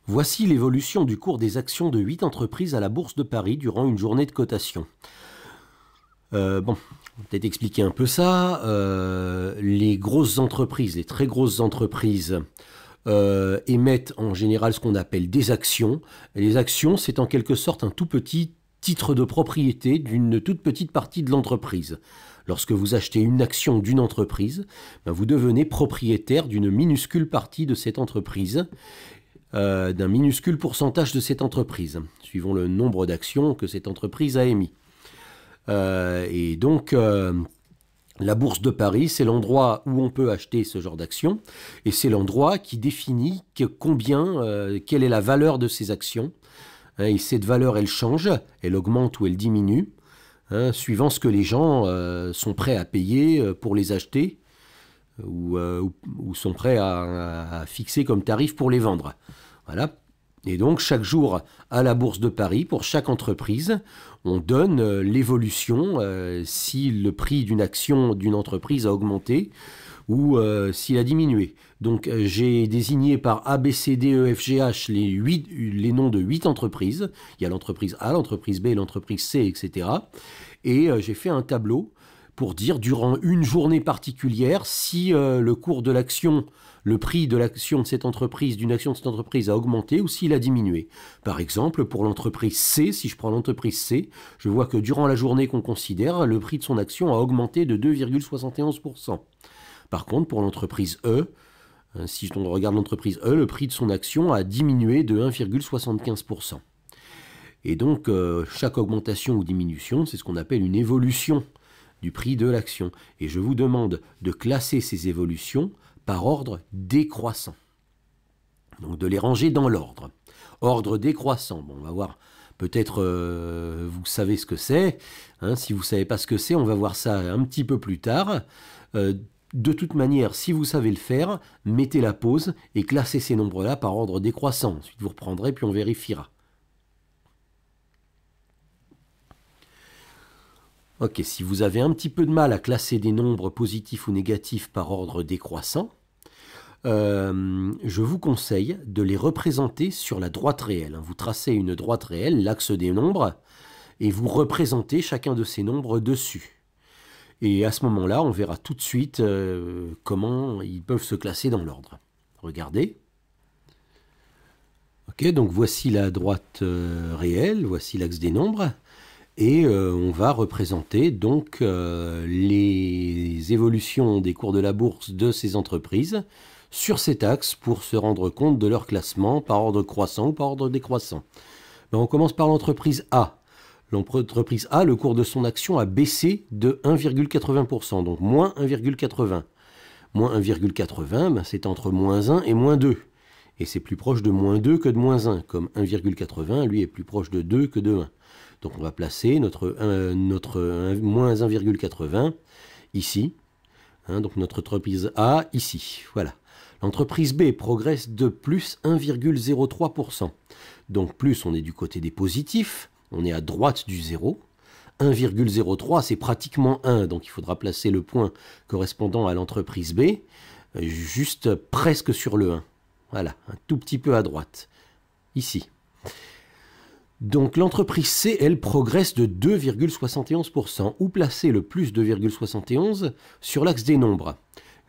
Voici l'évolution du cours des actions de 8 entreprises à la Bourse de Paris durant une journée de cotation. Bon, on va peut-être expliquer un peu ça. Les grosses entreprises, les très grosses entreprises émettent en général ce qu'on appelle des actions. Et les actions, c'est en quelque sorte un tout petit titre de propriété d'une toute petite partie de l'entreprise. Lorsque vous achetez une action d'une entreprise, vous devenez propriétaire d'une minuscule partie de cette entreprise, d'un minuscule pourcentage de cette entreprise, suivant le nombre d'actions que cette entreprise a émis. Et donc, la Bourse de Paris, c'est l'endroit où on peut acheter ce genre d'actions, et c'est l'endroit qui définit quelle est la valeur de ces actions. Et cette valeur, elle change, elle augmente ou elle diminue, suivant ce que les gens sont prêts à payer pour les acheter, ou sont prêts à fixer comme tarif pour les vendre. Voilà. Et donc, chaque jour, à la Bourse de Paris, pour chaque entreprise, on donne l'évolution, si le prix d'une action d'une entreprise a augmenté ou s'il a diminué. Donc, j'ai désigné par A, B, C, D, E, F, G, H les noms de 8 entreprises. Il y a l'entreprise A, l'entreprise B, l'entreprise C, etc. Et j'ai fait un tableau pour dire, durant une journée particulière, si le cours de l'action, le prix de l'action de cette entreprise, d'une action de cette entreprise a augmenté ou s'il a diminué. Par exemple, pour l'entreprise C, si je prends l'entreprise C, je vois que durant la journée qu'on considère, le prix de son action a augmenté de 2,71%. Par contre, pour l'entreprise E, si on regarde l'entreprise E, le prix de son action a diminué de 1,75%. Et donc, chaque augmentation ou diminution, c'est ce qu'on appelle une évolution du prix de l'action. Et je vous demande de classer ces évolutions par ordre décroissant. Donc de les ranger dans l'ordre. Ordre décroissant. Bon, on va voir. Peut-être vous savez ce que c'est. Si vous ne savez pas ce que c'est, on va voir ça un petit peu plus tard. De toute manière, si vous savez le faire, mettez la pause et classez ces nombres-là par ordre décroissant. Ensuite, vous reprendrez puis on vérifiera. Ok, si vous avez un petit peu de mal à classer des nombres positifs ou négatifs par ordre décroissant, je vous conseille de les représenter sur la droite réelle. Vous tracez une droite réelle, l'axe des nombres, et vous représentez chacun de ces nombres dessus. Et à ce moment-là, on verra tout de suite comment ils peuvent se classer dans l'ordre. Regardez. Ok, donc voici la droite réelle, voici l'axe des nombres. Et on va représenter donc les évolutions des cours de la bourse de ces entreprises sur cet axe pour se rendre compte de leur classement par ordre croissant ou par ordre décroissant. On commence par l'entreprise A. L'entreprise A, le cours de son action a baissé de 1,80%, donc moins 1,80. Moins 1,80, c'est entre moins 1 et moins 2. Et c'est plus proche de moins 2 que de moins 1, comme 1,80, lui, est plus proche de 2 que de 1. Donc on va placer notre moins 1,80 ici. Donc notre entreprise A ici. Voilà. L'entreprise B progresse de plus 1,03%. Donc plus, on est du côté des positifs. On est à droite du 0. 1,03, c'est pratiquement 1. Donc il faudra placer le point correspondant à l'entreprise B juste presque sur le 1. Voilà, un tout petit peu à droite. Ici. Donc l'entreprise C, elle, progresse de 2,71%. Où placer le plus 2,71 sur l'axe des nombres?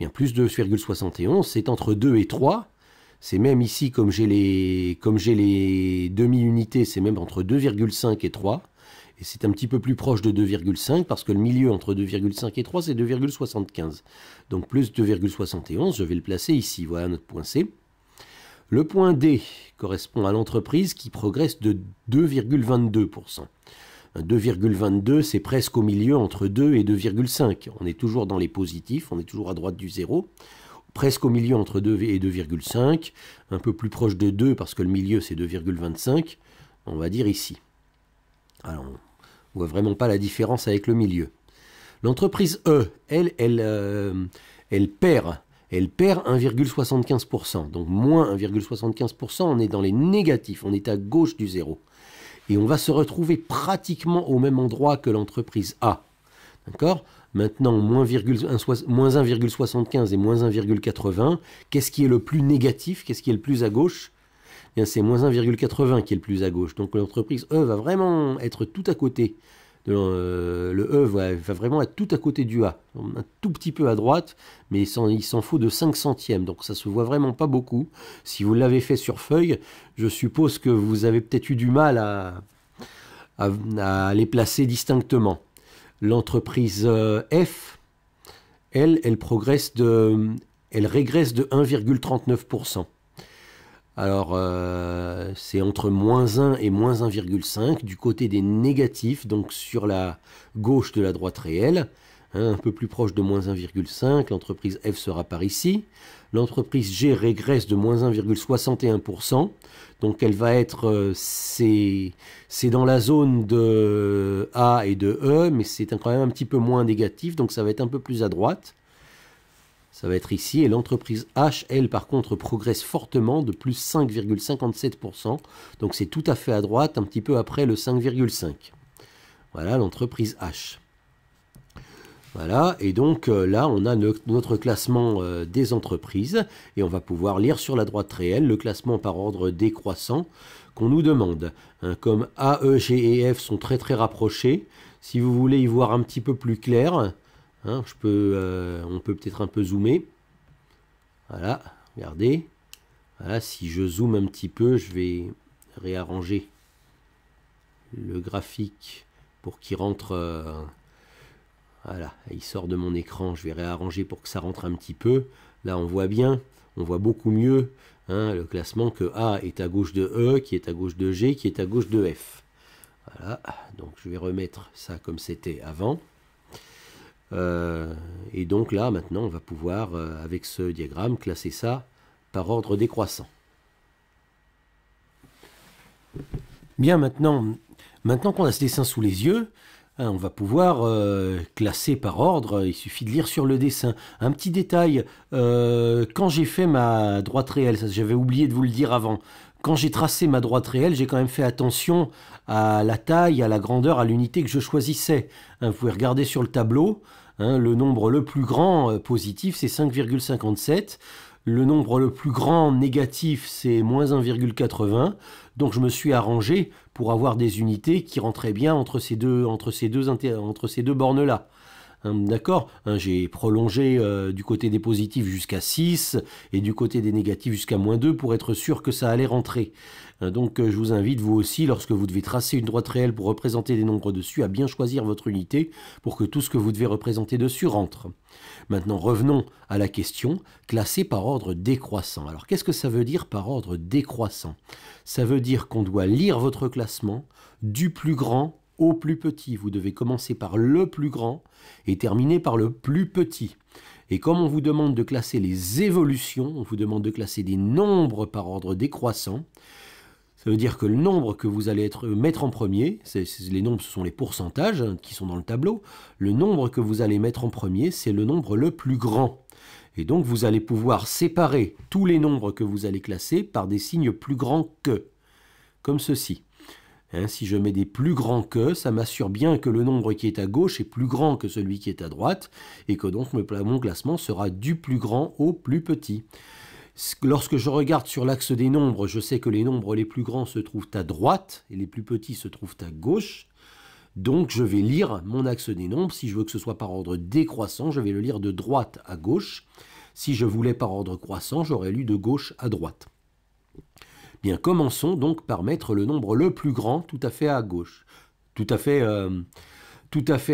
Bien, plus 2,71, c'est entre 2 et 3. C'est même ici, comme j'ai les demi-unités, c'est même entre 2,5 et 3. Et c'est un petit peu plus proche de 2,5 parce que le milieu entre 2,5 et 3, c'est 2,75. Donc plus 2,71, je vais le placer ici. Voilà notre point C. Le point D correspond à l'entreprise qui progresse de 2,22%. 2,22, c'est presque au milieu entre 2 et 2,5. On est toujours dans les positifs, on est toujours à droite du 0. Presque au milieu entre 2 et 2,5. Un peu plus proche de 2 parce que le milieu c'est 2,25. On va dire ici. Alors, on ne voit vraiment pas la différence avec le milieu. L'entreprise E, elle perd 1,75%. Donc moins 1,75%, on est dans les négatifs, on est à gauche du 0. Et on va se retrouver pratiquement au même endroit que l'entreprise A. D'accord ? Maintenant, moins 1,75 et moins 1,80, qu'est-ce qui est le plus négatif? Qu'est-ce qui est le plus à gauche? bien c'est moins 1,80 qui est le plus à gauche. Donc l'entreprise E va vraiment être tout à côté. Le E va vraiment être tout à côté du A. Un tout petit peu à droite, mais il s'en faut de 5 centièmes. Donc ça se voit vraiment pas beaucoup. Si vous l'avez fait sur feuille, je suppose que vous avez peut-être eu du mal à les placer distinctement. L'entreprise F, elle régresse de 1,39%. Alors, c'est entre moins 1 et moins 1,5 du côté des négatifs, donc sur la gauche de la droite réelle, hein, un peu plus proche de moins 1,5, l'entreprise F sera par ici. L'entreprise G régresse de moins 1,61%, donc elle va être, c'est dans la zone de A et de E, mais c'est quand même un petit peu moins négatif, donc ça va être un peu plus à droite. Ça va être ici, et l'entreprise H, elle, par contre, progresse fortement de plus 5,57%. Donc c'est tout à fait à droite, un petit peu après le 5,5. Voilà l'entreprise H. Voilà, et donc là, on a notre classement des entreprises, et on va pouvoir lire sur la droite réelle le classement par ordre décroissant qu'on nous demande. Hein, comme A, E, G et F sont très très rapprochés, si vous voulez y voir un petit peu plus clair, hein, on peut peut-être un peu zoomer. Voilà, regardez. Voilà, si je zoome un petit peu, je vais réarranger le graphique pour qu'il rentre. Voilà, il sort de mon écran. Je vais réarranger pour que ça rentre un petit peu. Là, on voit bien, on voit beaucoup mieux hein, le classement que A est à gauche de E, qui est à gauche de G, qui est à gauche de F. Voilà, donc je vais remettre ça comme c'était avant. Et donc là, maintenant, on va pouvoir, avec ce diagramme, classer ça par ordre décroissant. Bien, maintenant qu'on a ce dessin sous les yeux, hein, on va pouvoir classer par ordre. Il suffit de lire sur le dessin. Un petit détail, quand j'ai fait ma droite réelle, ça j'avais oublié de vous le dire avant, quand j'ai tracé ma droite réelle, j'ai quand même fait attention à la taille, à la grandeur, à l'unité que je choisissais. Hein, vous pouvez regarder sur le tableau. Hein, le nombre le plus grand positif, c'est 5,57. Le nombre le plus grand négatif, c'est moins 1,80. Donc je me suis arrangé pour avoir des unités qui rentraient bien entre ces deux bornes-là. D'accord, hein, j'ai prolongé du côté des positifs jusqu'à 6 et du côté des négatifs jusqu'à moins 2 pour être sûr que ça allait rentrer. Donc je vous invite, vous aussi, lorsque vous devez tracer une droite réelle pour représenter des nombres dessus, à bien choisir votre unité pour que tout ce que vous devez représenter dessus rentre. Maintenant, revenons à la question, classer par ordre décroissant. Alors, qu'est-ce que ça veut dire par ordre décroissant? Ça veut dire qu'on doit lire votre classement du plus grand au plus petit. Vous devez commencer par le plus grand et terminer par le plus petit. Et comme on vous demande de classer les évolutions, on vous demande de classer des nombres par ordre décroissant, ça veut dire que le nombre que vous allez mettre en premier, les nombres, ce sont les pourcentages hein, qui sont dans le tableau, le nombre que vous allez mettre en premier, c'est le nombre le plus grand. Et donc vous allez pouvoir séparer tous les nombres que vous allez classer par des signes plus grands que, comme ceci. Hein, si je mets des plus grands que, ça m'assure bien que le nombre qui est à gauche est plus grand que celui qui est à droite, et que donc mon classement sera du plus grand au plus petit. Lorsque je regarde sur l'axe des nombres, je sais que les nombres les plus grands se trouvent à droite et les plus petits se trouvent à gauche. Donc je vais lire mon axe des nombres. Si je veux que ce soit par ordre décroissant, je vais le lire de droite à gauche. Si je voulais par ordre croissant, j'aurais lu de gauche à droite. Bien, commençons donc par mettre le nombre le plus grand tout à fait à gauche. Tout à fait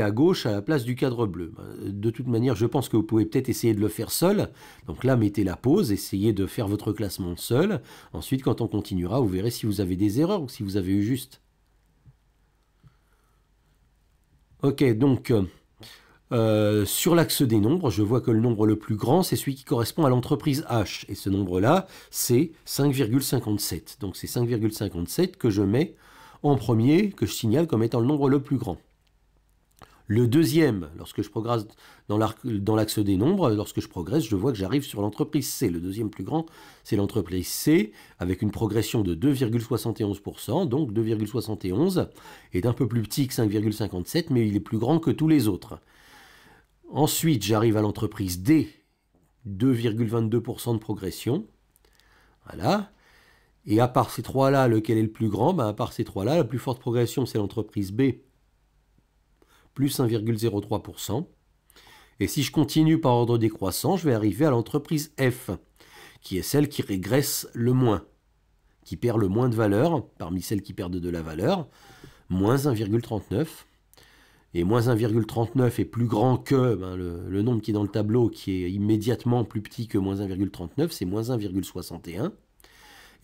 à gauche à la place du cadre bleu. De toute manière, je pense que vous pouvez peut-être essayer de le faire seul. Donc là, mettez la pause, essayez de faire votre classement seul. Ensuite, quand on continuera, vous verrez si vous avez des erreurs ou si vous avez eu juste. Ok, donc sur l'axe des nombres, je vois que le nombre le plus grand, c'est celui qui correspond à l'entreprise H. Et ce nombre-là, c'est 5,57. Donc c'est 5,57 que je mets en premier, que je signale comme étant le nombre le plus grand. Le deuxième, lorsque je progresse dans l'axe des nombres, lorsque je progresse, je vois que j'arrive sur l'entreprise C. Le deuxième plus grand, c'est l'entreprise C, avec une progression de 2,71%. Donc 2,71 est un peu plus petit que 5,57, mais il est plus grand que tous les autres. Ensuite, j'arrive à l'entreprise D, 2,22% de progression. Voilà. Et à part ces trois-là, lequel est le plus grand? À part ces trois-là, la plus forte progression, c'est l'entreprise B, plus 1,03%. Et si je continue par ordre décroissant, je vais arriver à l'entreprise F, qui est celle qui régresse le moins, qui perd le moins de valeur, parmi celles qui perdent de la valeur, moins 1,39. Et moins 1,39 est plus grand que le nombre qui est dans le tableau, qui est immédiatement plus petit que moins 1,39, c'est moins 1,61.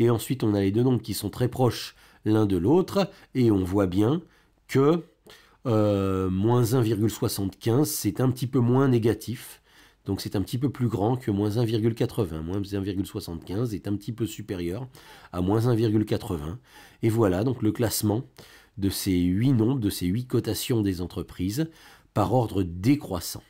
Et ensuite, on a les deux nombres qui sont très proches l'un de l'autre, et on voit bien que moins 1,75, c'est un petit peu moins négatif. Donc c'est un petit peu plus grand que moins 1,80. Moins 1,75 est un petit peu supérieur à moins 1,80. Et voilà donc le classement de ces 8 nombres, de ces 8 cotations des entreprises par ordre décroissant.